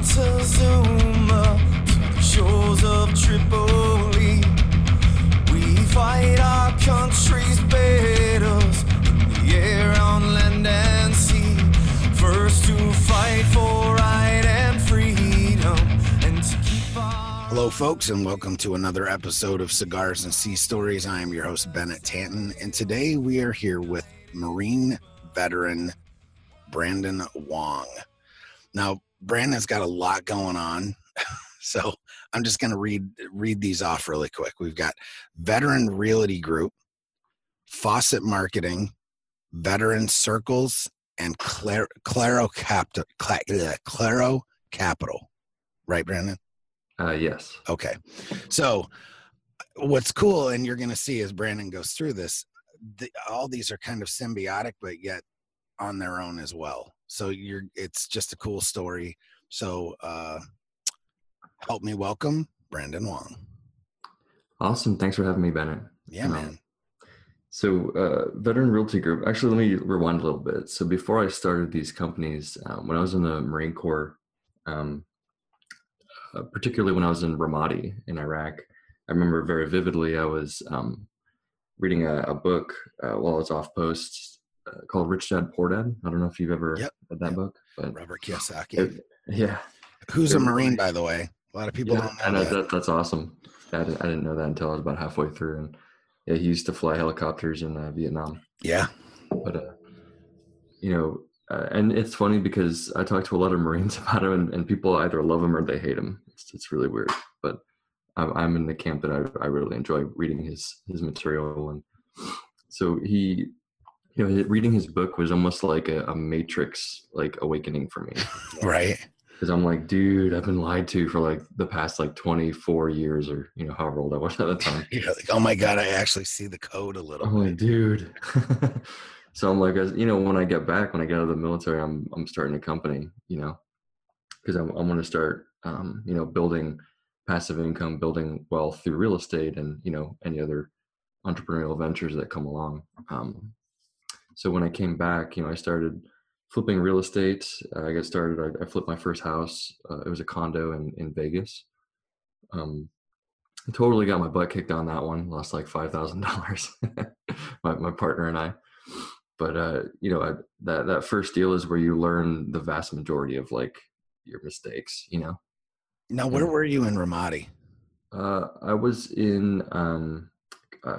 Montezuma to the shores of Tripoli. We fight our country's battles in the air, on land and sea. First to fight for right and freedom, and to keep our... Hello, folks, and welcome to another episode of Cigars and Sea Stories. I am your host, Bennett Tanton, and today we are here with Marine veteran Brandon Wong. Now, Brandon's got a lot going on, so I'm just going to read these off really quick. We've got Veteran Realty Group, Faucet Marketing, Veteran Circles, and Claro Capital. Right, Brandon? Yes. Okay. So what's cool, and you're going to see as Brandon goes through this, all these are kind of symbiotic, but yet on their own as well. So it's just a cool story. So help me welcome Brandon Wong. Awesome. Thanks for having me, Bennett. Yeah, man. So Veteran Realty Group, actually, let me rewind a little bit. So before I started these companies, when I was in the Marine Corps, particularly when I was in Ramadi in Iraq, I remember very vividly, I was reading a book while I was off post called Rich Dad Poor Dad. I don't know if you've ever read that book, but Robert Kiyosaki. Yeah. Who's a Marine, by the way? A lot of people don't know. I know that's awesome. I didn't know that until I was about halfway through. And yeah, he used to fly helicopters in Vietnam. Yeah. But, and it's funny because I talk to a lot of Marines about him, and people either love him or they hate him. It's really weird. But I'm in the camp that I really enjoy reading his material. And so reading his book was almost like a Matrix awakening for me. Right. Because I'm like, dude, I've been lied to for the past 24 years or however old I was at the time. You're like, oh my God, I actually see the code a little bit. Like, dude. So I'm like, when I get out of the military, I'm starting a company, because I want to start, building passive income, building wealth through real estate and, any other entrepreneurial ventures that come along. So when I came back, I started flipping real estate. I flipped my first house. It was a condo in Vegas. I totally got my butt kicked on that one. Lost $5,000, my partner and I. But, that first deal is where you learn the vast majority of your mistakes, Now, where were you in Ramadi? I was in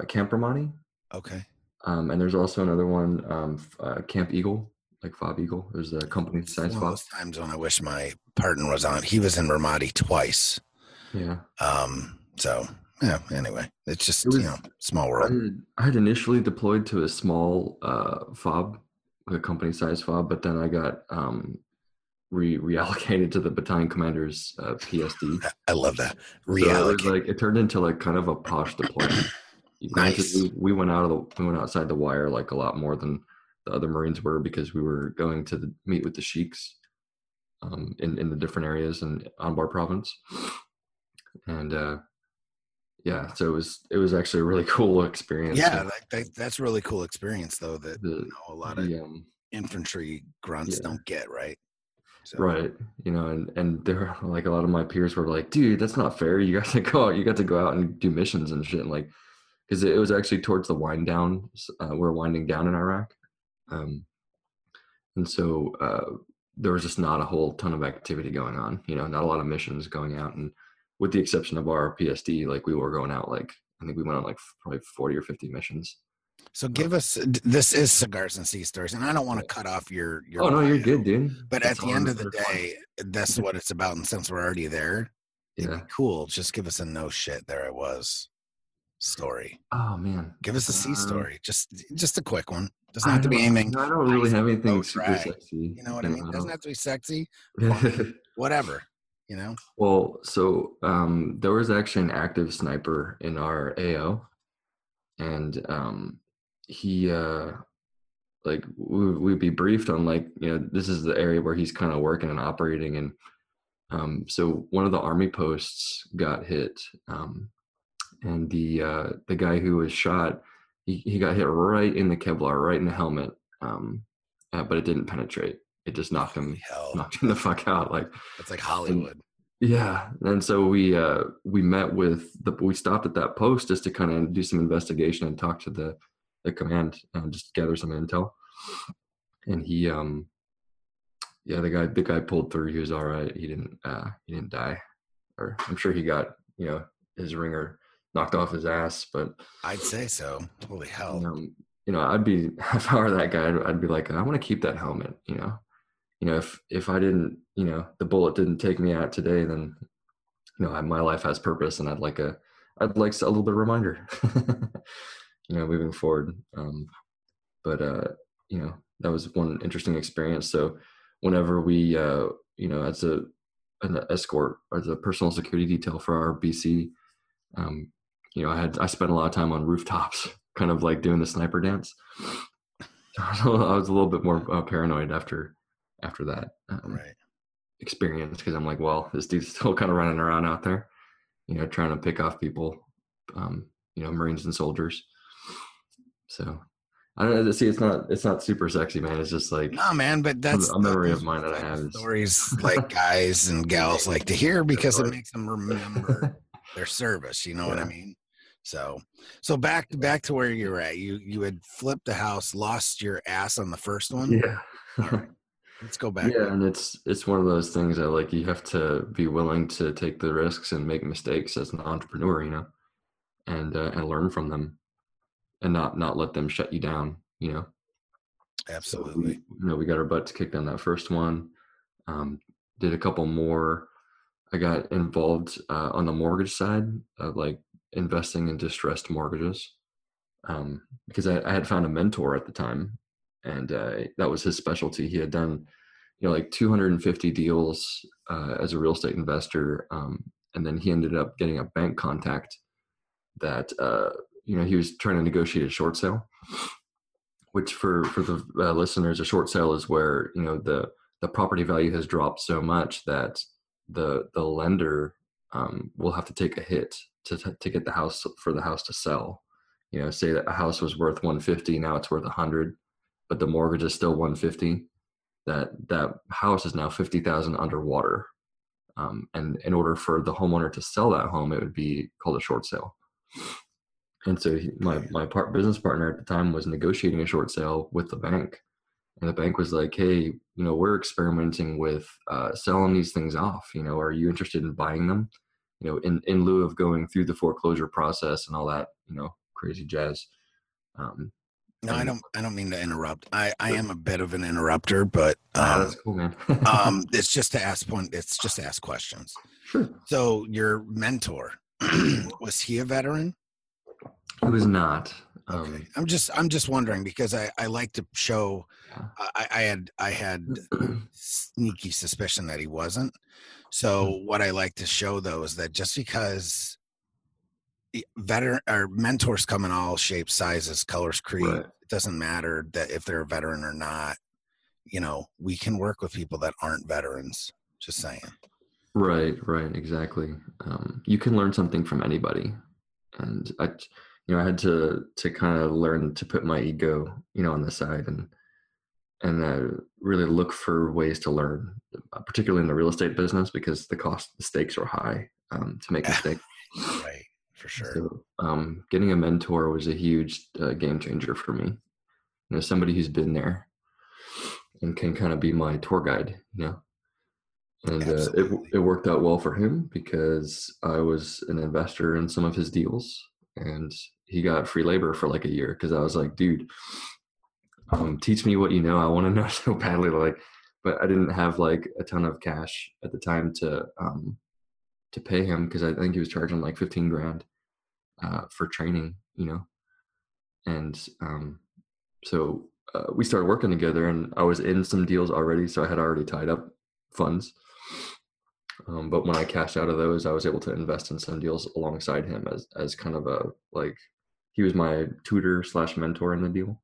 Camp Ramadi. Okay. And there's also another one, Camp Eagle, Fob Eagle. There's a company size One of fob. those times when I wish my partner was on. He was in Ramadi twice. Yeah. So yeah. Anyway, it's just small world. I had initially deployed to a small fob, a company size fob, but then I got reallocated to the battalion commander's PSD. I love that. So it turned into kind of a posh deployment. Nice. We went outside the wire a lot more than the other Marines were because we were going to meet with the sheiks in the different areas in Anbar province, and so it was actually a really cool experience. Yeah, that's a really cool experience though. That a lot of infantry grunts don't get, right? So. Right, and there were a lot of my peers were like, "Dude, that's not fair. You got to go out. You got to go out and do missions and shit." And because it was actually towards the wind down. We're winding down in Iraq. And so there was just not a whole ton of activity going on, not a lot of missions going out. And with the exception of our PSD, we were going out, I think we went on probably 40 or 50 missions. So give us, this is Cigars and Sea Stories, and I don't want to cut off your Oh, no, you're good, dude. But at the end of the day, that's what it's about. And since we're already there, it'd be cool. Just give us a no shit, there I was story. Oh, man. Give us a sea story. Just a quick one. Doesn't have to be anything. I don't really have anything super sexy. You know what I mean? Doesn't have to be sexy. Whatever, Well, so there was actually an active sniper in our AO, and he we'd be briefed on this is the area where he's kind of working and operating, and so one of the army posts got hit, and the guy who was shot, he got hit right in the Kevlar, right in the helmet, but it didn't penetrate. it just Holy hell. knocked him the fuck out. Like, That's like Hollywood. yeah. And so we met with we stopped at that post just to kind of do some investigation and talk to the command and just gather some intel. And he, yeah, the guy pulled through. He was all right. He didn't die, or I'm sure he got, his ringer knocked off his ass, but I'd say so. Holy hell. I'd be, if I were that guy, I'd be like, I want to keep that helmet, if I didn't, the bullet didn't take me out today, then, my life has purpose, and I'd like a little bit of reminder, moving forward. But that was one interesting experience. So whenever we, as an escort, as a personal security detail for our BC, I spent a lot of time on rooftops, kind of like doing the sniper dance. So I was a little bit more paranoid after that experience, because I'm like, well, this dude's still kind of running around out there, trying to pick off people, Marines and soldiers. So I don't know. See, it's not super sexy, man. It's just like, no, man. But that's a memory of mine that I have. Stories like guys and gals like to hear, because it makes them remember their service. You know what I mean? So back to where you were at. You had flipped the house, lost your ass on the first one. Yeah. All right. Let's go back. Yeah, and it's one of those things that, like, you have to be willing to take the risks and make mistakes as an entrepreneur, and learn from them, and not let them shut you down, Absolutely. So we got our butts kicked on that first one. Did a couple more. I got involved on the mortgage side of, like, investing in distressed mortgages, because I had found a mentor at the time, and that was his specialty. He had done, like 250 deals as a real estate investor, and then he ended up getting a bank contact that he was trying to negotiate a short sale, which for the listeners, a short sale is where the property value has dropped so much that the lender will have to take a hit to get the house to sell. Say that a house was worth 150, now it's worth 100, but the mortgage is still 150. That house is now 50,000 underwater, and in order for the homeowner to sell that home, it would be called a short sale. And so my business partner at the time was negotiating a short sale with the bank, and the bank was like, hey, we're experimenting with selling these things off. Are you interested in buying them? In lieu of going through the foreclosure process and all that, crazy jazz. No, I don't mean to interrupt. I am a bit of an interrupter, but that's cool, man. it's just to ask questions. Sure. So your mentor, was he a veteran? He was not. Okay. I'm just wondering, because I like to show. I had sneaky suspicion that he wasn't. So what I like to show, though, is that just because veteran or mentors come in all shapes, sizes, colors, creed, it doesn't matter that if they're a veteran or not. We can work with people that aren't veterans. Just saying. Right, exactly. You can learn something from anybody, and I had to kind of learn to put my ego, on the side, and really look for ways to learn, particularly in the real estate business, because the stakes are high to make mistakes. Right, for sure. So getting a mentor was a huge game changer for me. Somebody who's been there and can kind of be my tour guide, And it worked out well for him, because I was an investor in some of his deals, and he got free labor for like a year, because I was like, dude, teach me what you know. I want to know so badly, but I didn't have like a ton of cash at the time to pay him, because I think he was charging like 15 grand for training, and so we started working together, and I was in some deals already, so I had already tied up funds. But when I cashed out of those, I was able to invest in some deals alongside him as kind of he was my tutor / mentor in the deal,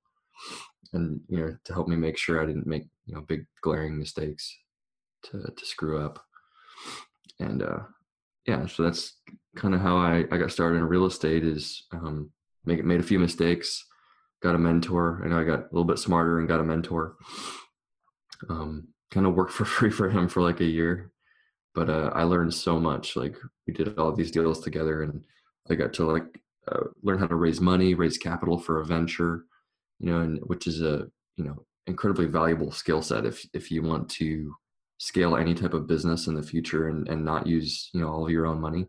and to help me make sure I didn't make big glaring mistakes to screw up. And so that's kind of how I got started in real estate. Is made a few mistakes, got a mentor, and I got a little bit smarter and got a mentor. Kind of worked for free for him for like a year, but I learned so much. Like we did all these deals together, and I got to learn how to raise money, raise capital for a venture, and which is a incredibly valuable skill set if you want to scale any type of business in the future and not use all of your own money.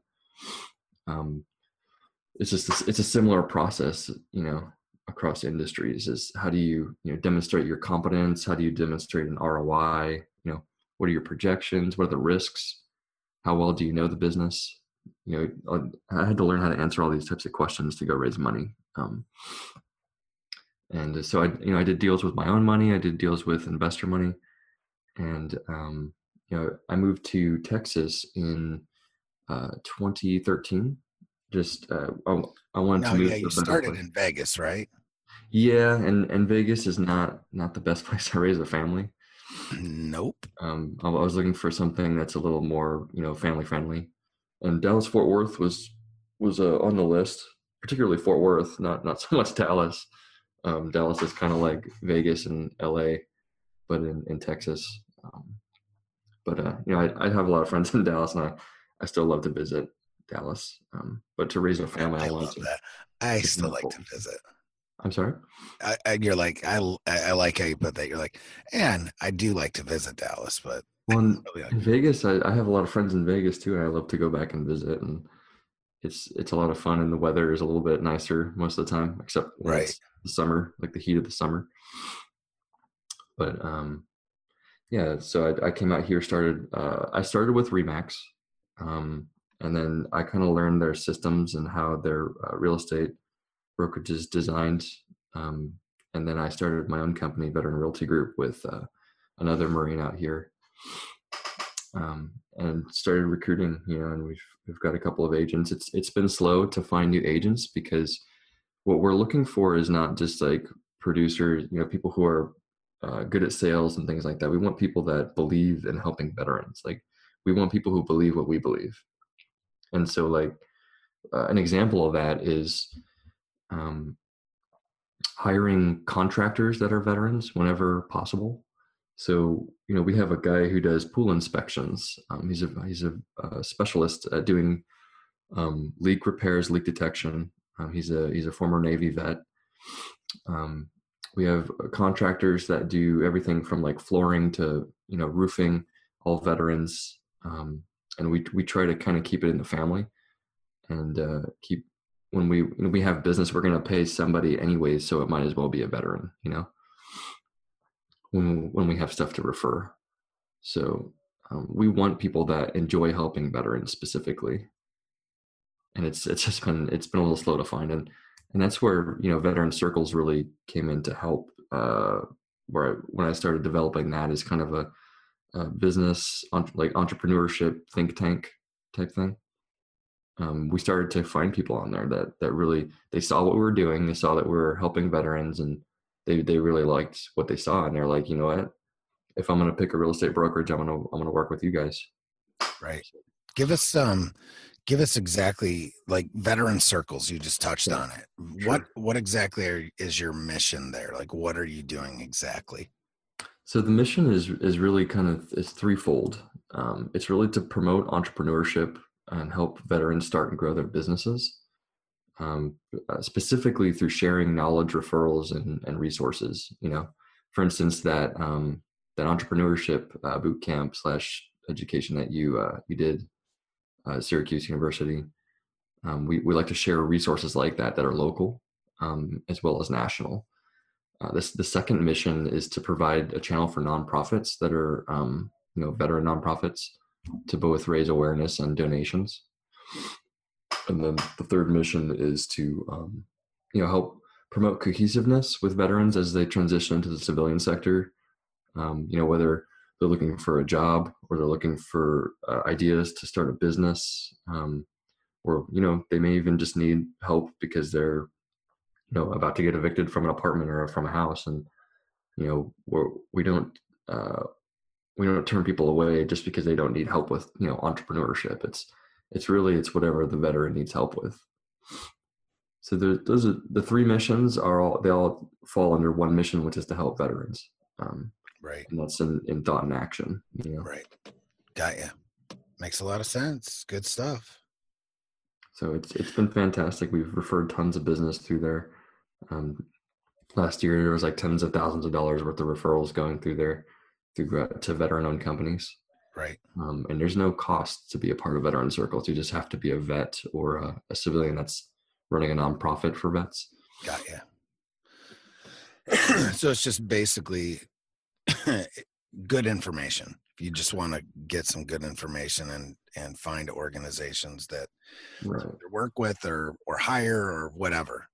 It's a similar process across industries. Is how do you demonstrate your competence? How do you demonstrate an ROI? What are your projections? What are the risks? How well do you know the business? I had to learn how to answer all these types of questions to go raise money. And so I did deals with my own money. I did deals with investor money. And, I moved to Texas in 2013. Just, I wanted to move. Yeah, you started in Vegas, right? Yeah. And Vegas is not the best place to raise a family. Nope. I was looking for something that's a little more, family friendly. And Dallas Fort Worth was on the list, particularly Fort Worth, not so much Dallas. Dallas is kind of like Vegas and LA, but in Texas. I have a lot of friends in Dallas, and I still love to visit Dallas. But to raise a family, I love that. I still like to visit. I'm sorry? You're like, I like how you put that. You're like, and I do like to visit Dallas, but in Vegas, I have a lot of friends in Vegas too, and I love to go back and visit, and it's a lot of fun, and the weather is a little bit nicer most of the time, except when it's the summer, like the heat of the summer. But so I came out here, I started with Remax, and then I kind of learned their systems and how their real estate brokerage is designed. And then I started my own company, Veteran Realty Group, with another Marine out here, and started recruiting. And we've got a couple of agents. It's been slow to find new agents because what we're looking for is not just like producers, people who are good at sales and things like that. We want people that believe in helping veterans. Like we want people who believe what we believe. And so like an example of that is hiring contractors that are veterans whenever possible. So, we have a guy who does pool inspections. He's a specialist at doing leak repairs, leak detection. He's a former Navy vet. We have contractors that do everything from like flooring to roofing, all veterans, and we try to kind of keep it in the family, and keep when we have business, we're going to pay somebody anyways, so it might as well be a veteran, when we have stuff to refer. So we want people that enjoy helping veterans specifically, and it's been a little slow to find, and that's where veteran circles really came in to help. When I started developing that as kind of a business like entrepreneurship think tank type thing. We started to find people on there that really, they saw what we were doing. They saw that we were helping veterans, and they really liked what they saw. And they're like, you know what? If I'm going to pick a real estate brokerage, I'm going to work with you guys. Right. Give us exactly like veteran circles. You just touched on it. Sure. What exactly is your mission there? Like, what are you doing exactly? So the mission is really it's threefold. It's really to promote entrepreneurship and help veterans start and grow their businesses, specifically through sharing knowledge, referrals, and resources. For instance, that entrepreneurship boot camp / education that you did at Syracuse University. We like to share resources like that are local, as well as national. The second mission is to provide a channel for nonprofits that are veteran nonprofits, to both raise awareness and donations. And then the third mission is to help promote cohesiveness with veterans as they transition into the civilian sector, whether they're looking for a job or they're looking for ideas to start a business, or they may even just need help because they're about to get evicted from an apartment or from a house, and we don't turn people away just because they don't need help with entrepreneurship. It's whatever the veteran needs help with. So those are the three missions. They all fall under one mission, which is to help veterans. Right. And that's in thought and action, you know? Right. Got ya. Makes a lot of sense. Good stuff. So it's been fantastic. We've referred tons of business through there. Last year there was like tens of thousands of dollars worth of referrals going through there to veteran-owned companies. Right. And there's no cost to be a part of veteran circles. You just have to be a vet or a civilian that's running a nonprofit for vets. Got ya. So it's just basically good information. If you just want to get some good information and find organizations that Right. to work with or hire or whatever.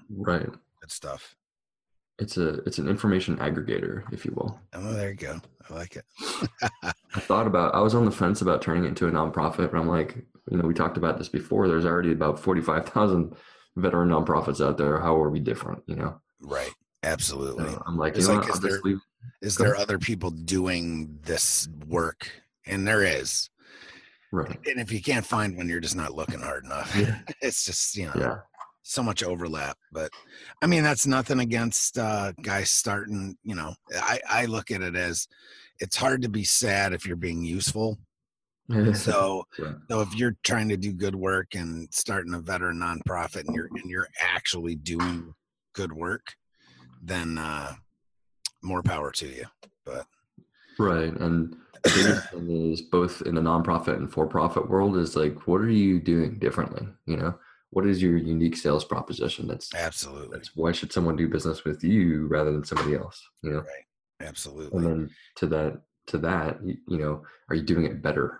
Right. Good stuff. It's an information aggregator, if you will. Oh, there you go. I like it. I was on the fence about turning it into a nonprofit, but I'm like, you know, we talked about this before. There's already about 45,000 veteran nonprofits out there. How are we different, you know? Right. Absolutely. I'm like, It's you know like, what? is there other people doing this work? And there is. Right. And if you can't find one, you're just not looking hard enough. Yeah. It's just, you know, Yeah. so much overlap. But I mean, that's nothing against guys starting, you know, I look at it as it's hard to be sad if you're being useful. So, Right. so if you're trying to do good work and starting a veteran nonprofit and you're actually doing good work, then more power to you. But Right. And the biggest thing is both in the nonprofit and for-profit world is like, what are you doing differently? You know, what is your unique sales proposition? absolutely. That's why should someone do business with you rather than somebody else? You know, Right. Absolutely. and then to that, you know, are you doing it better?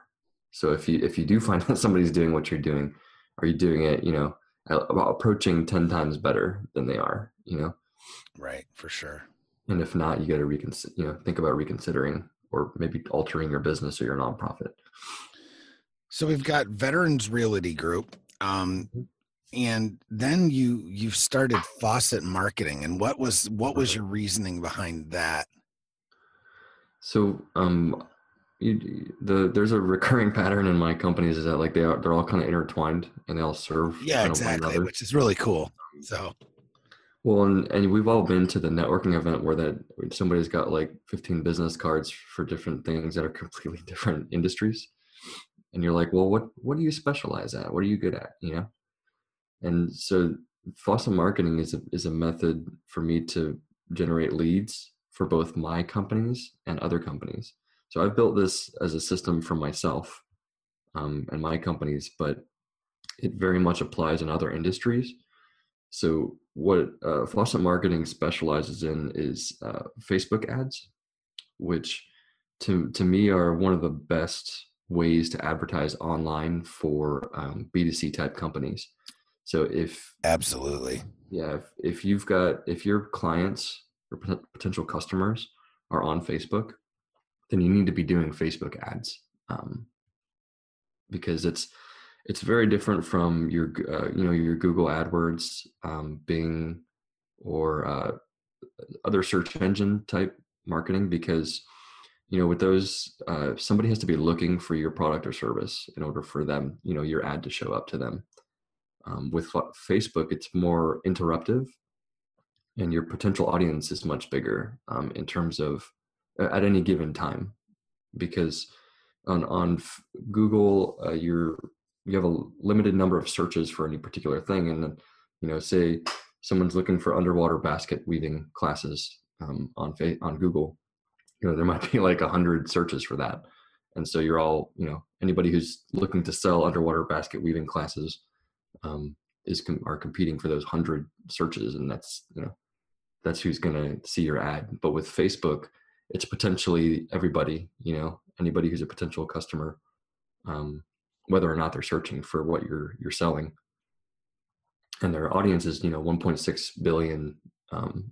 So if you do find that somebody's doing what you're doing, are you doing it, you know, about approaching 10 times better than they are, you know? Right. For sure. And if not, you got to think about reconsidering or maybe altering your business or your nonprofit. So we've got Veterans Realty Group. And then you've started Faucet Marketing. And what was your reasoning behind that? So there's a recurring pattern in my companies is that like they're all kind of intertwined and they all serve exactly, one another. which is really cool. So well, and we've all been to the networking event where somebody's got like 15 business cards for different things that are completely different industries, and you're like, well, what do you specialize at? What are you good at? You know, and so faucet marketing is a method for me to generate leads for both my companies and other companies. So I've built this as a system for myself and my companies, but it very much applies in other industries. So what faucet marketing specializes in is Facebook ads, which to me are one of the best ways to advertise online for B2C type companies. So absolutely. Yeah, if your clients or potential customers are on Facebook, then you need to be doing Facebook ads because it's very different from your Google AdWords, Bing, or other search engine type marketing, because you know with those somebody has to be looking for your product or service in order for them, you know, your ad to show up to them. With Facebook, it's more interruptive, and your potential audience is much bigger in terms of at any given time, because on Google you have a limited number of searches for any particular thing, and then, you know, say someone's looking for underwater basket weaving classes on Google, you know, there might be like 100 searches for that, and so you're all, you know, anybody who's looking to sell underwater basket weaving classes are competing for those 100 searches, and that's, you know, that's who's going to see your ad. But with Facebook, it's potentially everybody, you know, anybody who's a potential customer, whether or not they're searching for what you're selling. And their audience is, you know, 1.6 billion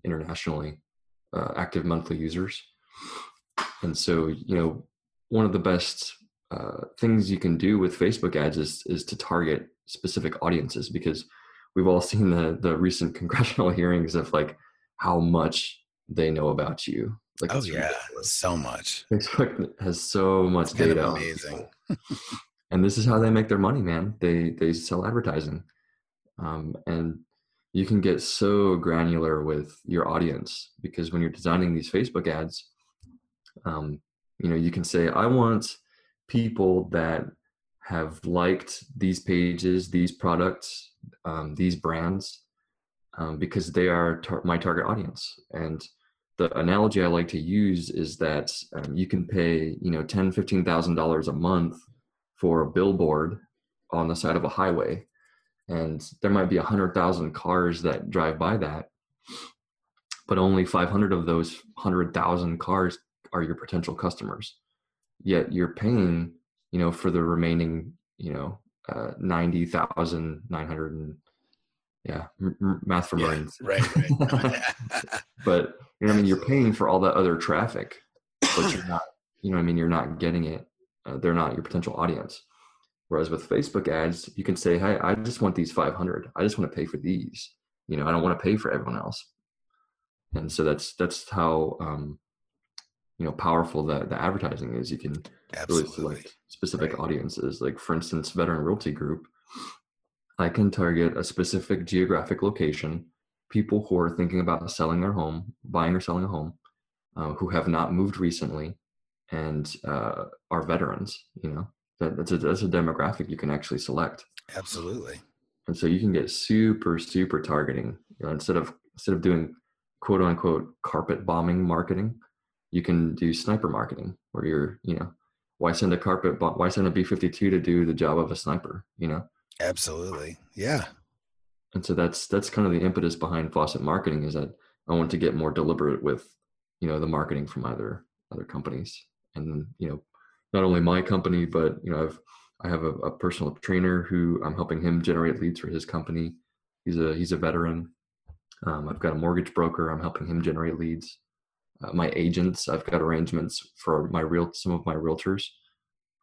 internationally active monthly users. And so, you know, one of the best things you can do with Facebook ads is to target specific audiences, because we've all seen the recent congressional hearings of like how much they know about you. Like, oh yeah, so much. Facebook has so much data. Amazing. And this is how they make their money, man. They sell advertising, and you can get so granular with your audience, because when you're designing these Facebook ads, You can say, I want people that have liked these pages, these products, these brands, because they are my target audience. And the analogy I like to use is that you can pay, $10,000, $15,000 a month for a billboard on the side of a highway. And there might be 100,000 cars that drive by that, but only 500 of those 100,000 cars are your potential customers. Yet you're paying, for the remaining, 90,900 and math for Marines. Right. But you're paying for all that other traffic, but you're not, you're not getting it. They're not your potential audience. Whereas with Facebook ads, you can say, hey, I just want these 500. I just want to pay for these. I don't want to pay for everyone else. And so that's how, powerful the advertising is. You can really select specific audiences. Like, for instance, Veteran Realty Group, I can target a specific geographic location, people who are thinking about selling their home, buying or selling a home, who have not moved recently, and are veterans. That's a demographic you can actually select. Absolutely. And so you can get super, super targeting. Instead of doing quote unquote carpet bombing marketing, you can do sniper marketing, where you're, why send a B-52 to do the job of a sniper, Absolutely. Yeah. And so that's kind of the impetus behind faucet marketing, is that I want to get more deliberate with, the marketing from other companies. And, not only my company, but, I have a personal trainer who I'm helping him generate leads for his company. He's a veteran. I've got a mortgage broker. I'm helping him generate leads. My agents, I've got arrangements for some of my realtors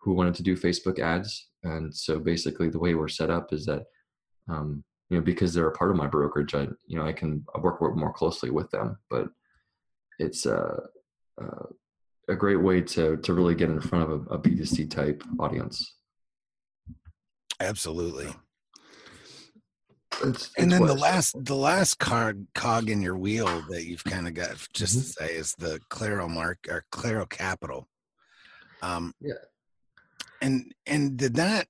who wanted to do Facebook ads. And so basically the way we're set up is that, because they're a part of my brokerage, I can work more closely with them. But it's a great way to really get in front of a B2C type audience. Absolutely. It's and then the last cog in your wheel that you've kind of got just to say is the Claro Capital. And did that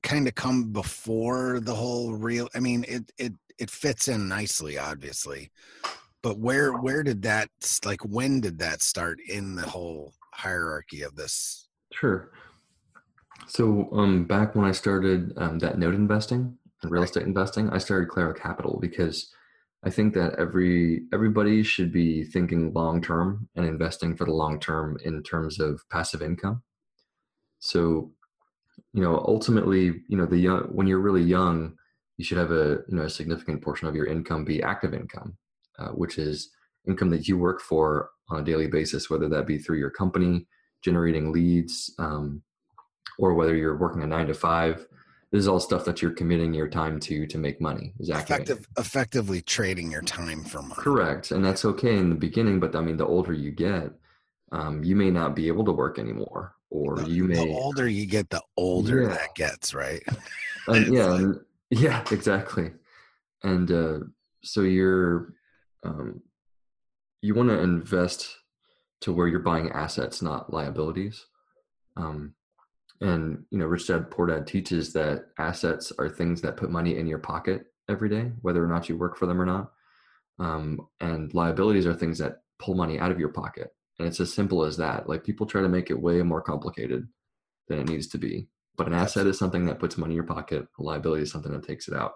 kind of come before the whole real? I mean, it fits in nicely, obviously, but where did that, like, when did that start in the whole hierarchy of this? Sure. So back when I started that note investing and real estate investing, I started Claro Capital because I think that everybody should be thinking long term and investing for the long term in terms of passive income. So, ultimately, when you're really young, you should have a significant portion of your income be active income, which is income that you work for on a daily basis, whether that be through your company generating leads, or whether you're working a 9-to-5. This is all stuff that you're committing your time to make money. Is effectively trading your time for money. Correct. And that's okay in the beginning, but the older you get, you may not be able to work anymore, or the older you get, the older that gets, right? Yeah, exactly. And so you want to invest to where you're buying assets, not liabilities. And Rich Dad Poor Dad teaches that assets are things that put money in your pocket every day, whether or not you work for them or not. And liabilities are things that pull money out of your pocket. And it's as simple as that. Like, people try to make it way more complicated than it needs to be. But an asset is something that puts money in your pocket. A liability is something that takes it out.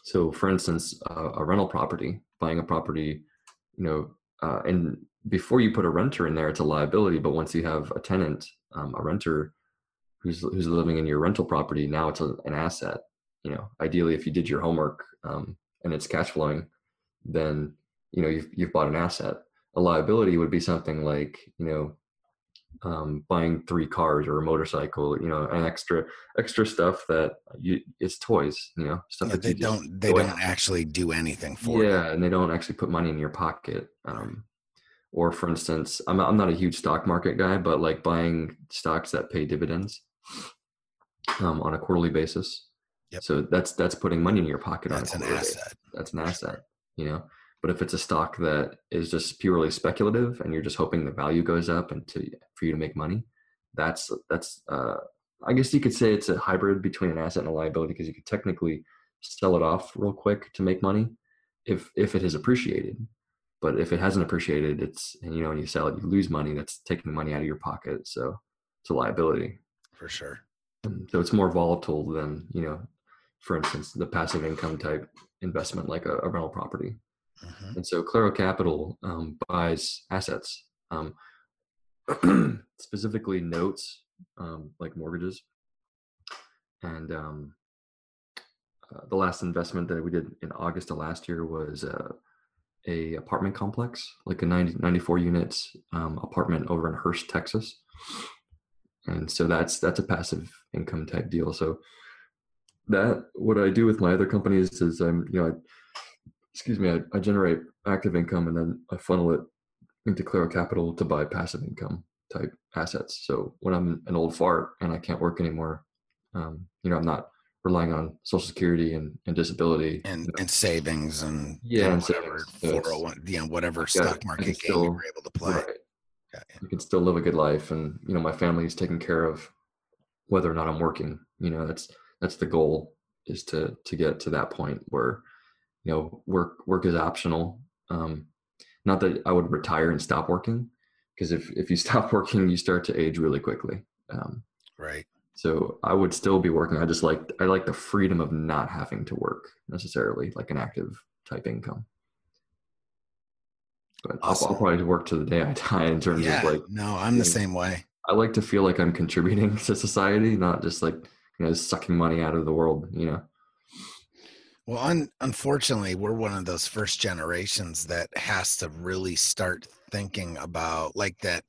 So, for instance, a rental property, buying a property, and before you put a renter in there, it's a liability. But once you have a tenant, a renter who's living in your rental property, now it's an asset. Ideally, if you did your homework and it's cash flowing, then you've bought an asset. A liability would be something like buying 3 cars or a motorcycle, and extra stuff that it's toys, stuff that they don't actually do anything for. Yeah, and they don't actually put money in your pocket. Or, for instance, I'm not a huge stock market guy, but like buying stocks that pay dividends on a quarterly basis. Yep. So that's putting money in your pocket. That's on a an asset. Basis. That's an asset. But if it's a stock that is just purely speculative and you're just hoping the value goes up and for you to make money, that's I guess you could say it's a hybrid between an asset and a liability, because you could technically sell it off real quick to make money if it has appreciated. But if it hasn't appreciated, and you sell it, you lose money. That's taking money out of your pocket. So it's a liability. For sure. So it's more volatile than, for instance, the passive income type investment like a rental property. Mm-hmm. And so Claro Capital buys assets, specifically notes, like mortgages. And the last investment that we did in August of last year was a apartment complex, like a 94 units apartment over in Hurst, Texas. And so that's a passive income type deal. So that, what I do with my other companies is I generate active income and then I funnel it into Claro Capital to buy passive income type assets. So when I'm an old fart and I can't work anymore, I'm not relying on Social Security and disability and savings and whatever 401, whatever stock market game you were able to play. Right. You can still live a good life, and my family is taken care of whether or not I'm working. That's the goal, is to get to that point where work is optional. Not that I would retire and stop working, because if you stop working, you start to age really quickly. Right. So I would still be working. I like the freedom of not having to work necessarily, like an active type income. But awesome. I'll probably work to the day I die in terms of no, I'm the same way. I like to feel like I'm contributing to society, not just like, sucking money out of the world, Well, unfortunately, we're one of those first generations that has to really start thinking about like that,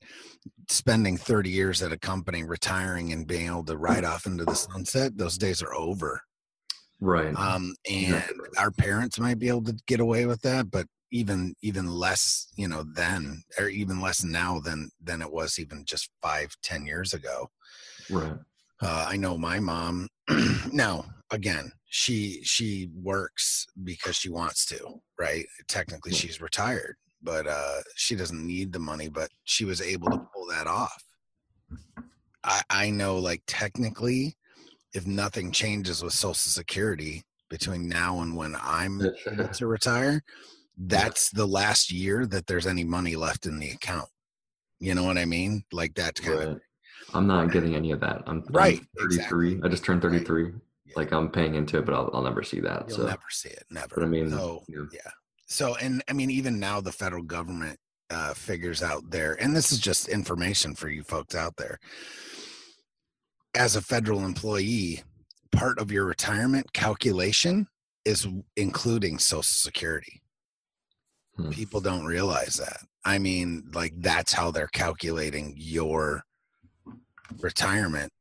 spending 30 years at a company, retiring and being able to ride off into the sunset. Those days are over. Right. And our parents might be able to get away with that, but even less, then, or even less now than it was even just 5-10 years ago. Right. I know my mom now, again, she works because she wants to, right? Technically she's retired, but she doesn't need the money, but she was able to pull that off. I know, like, technically, if nothing changes with Social Security between now and when I'm able to retire, that's the last year that there's any money left in the account. You know what I mean? Like, that's kind of. I'm not getting any of that. I'm 33. Exactly. I just turned 33. Right. Yeah. Like, I'm paying into it, but I'll never see that. You'll never see it. Never. But I mean, yeah. So, and I mean, even now the federal government figures out there, and this is just information for you folks out there. As a federal employee, part of your retirement calculation is including Social Security. People don't realize that. I mean, like, that's how they're calculating your retirement,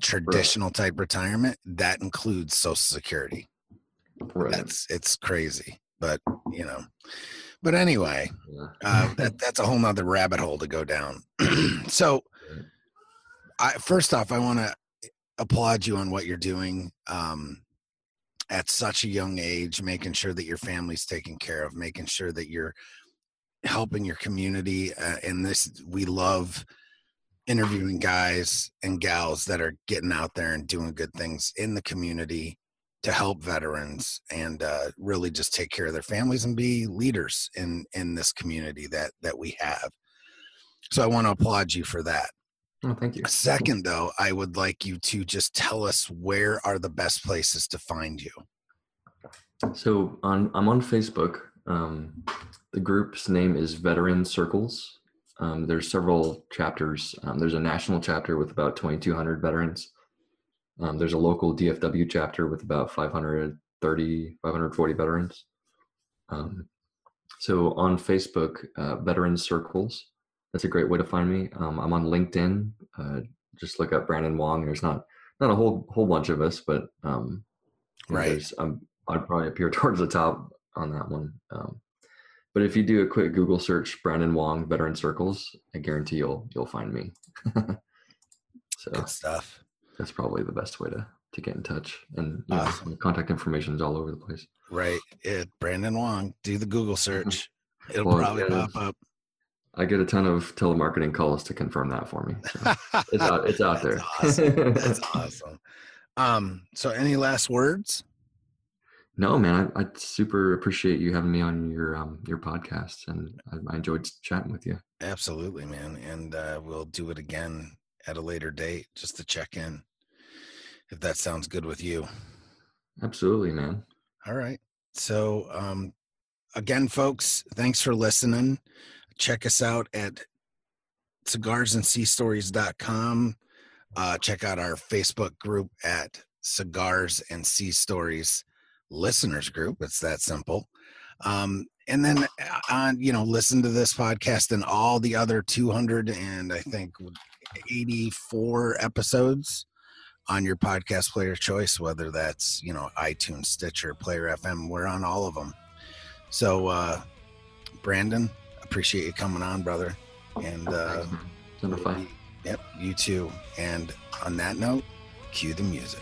traditional type retirement. That includes Social Security. Right. It's crazy, but but anyway, that's a whole nother rabbit hole to go down. So first off, I want to applaud you on what you're doing at such a young age, making sure that your family's taken care of, making sure that you're helping your community. And we love interviewing guys and gals that are getting out there and doing good things in the community to help veterans and really just take care of their families and be leaders in this community that we have. So I want to applaud you for that. Oh, thank you. Second, though, I would like you to just tell us where are the best places to find you. So I'm on Facebook. The group's name is Veteran Circles. There's several chapters. There's a national chapter with about 2,200 veterans. There's a local DFW chapter with about 540 veterans. So on Facebook, Veteran Circles. That's a great way to find me. I'm on LinkedIn. Just look up Brandon Wong. There's not a whole bunch of us, but right. I'd probably appear towards the top on that one. But if you do a quick Google search, Brandon Wong Veteran Circles, I guarantee you'll find me. So good stuff. That's probably the best way get in touch. And Awesome. my contact information is all over the place. Right. Brandon Wong. Do the Google search. It'll Well, probably pop up. I get a ton of telemarketing calls to confirm that for me. So it's out there. Awesome. That's awesome. So any last words? No, man, I super appreciate you having me on your podcast, and I enjoyed chatting with you. Absolutely, man. And we'll do it again at a later date just to check in, if that sounds good with you. Absolutely, man. All right. So again, folks, thanks for listening. Check us out at cigarsandseastories.com. Check out our Facebook group at Cigars and Sea Stories Listeners Group. It's that simple. And then listen to this podcast and all the other 200 and I think 84 episodes on your podcast player choice, whether that's iTunes, Stitcher, Player FM. We're on all of them. So Brandon, appreciate you coming on, brother. And Number 5. Yep, you too. And on that note, cue the music.